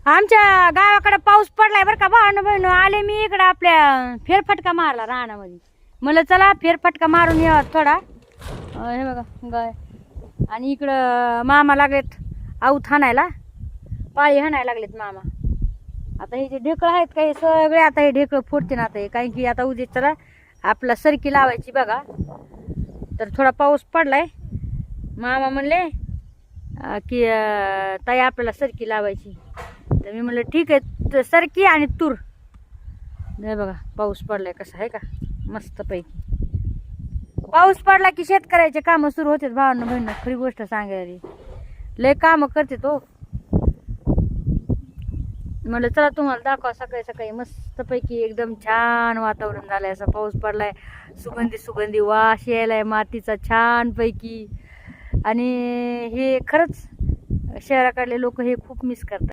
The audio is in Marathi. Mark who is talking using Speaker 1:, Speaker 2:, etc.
Speaker 1: आमच्या गावाकडे पाऊस पडलाय बरं का भावानं बहिण आले मी इकडं आपल्या फेरफटका मारला रानामध्ये. मला चला फेरफटका मारून यावा थोडा. हे बघा गाय आणि इकडं मामा लागलेत आऊत हाणायला, पाळी हाणायला लागलेत मामा. आता हे जे ढेकळं आहेत का हे सगळे आता हे ढेकळं फोडते ना आता हे, कारण की आता उद्या चला आपला सरकी लावायची बघा. तर थोडा पाऊस पडलाय, मामा म्हणले की ताई आपल्याला सरकी लावायची. तर मी म्हणलं ठीक आहे, सरकी आणि तूर. नाही बघा पाऊस पडलाय कसा आहे का मस्त पैकी. पाऊस पडला की शेतकऱ्याचे कामं सुरू होते भावांना बहिण. खरी गोष्ट सांगायला लय कामं करते तो. म्हणलं चला तुम्हाला दाखवा सकाळी सकाळी मस्त पैकी एकदम छान वातावरण झालंय. असा पाऊस पडलाय, सुगंधी सुगंधी वास यायलाय मातीचा छान पैकी. आणि हे खरंच शहराकडले लोक हे खूप मिस करतात.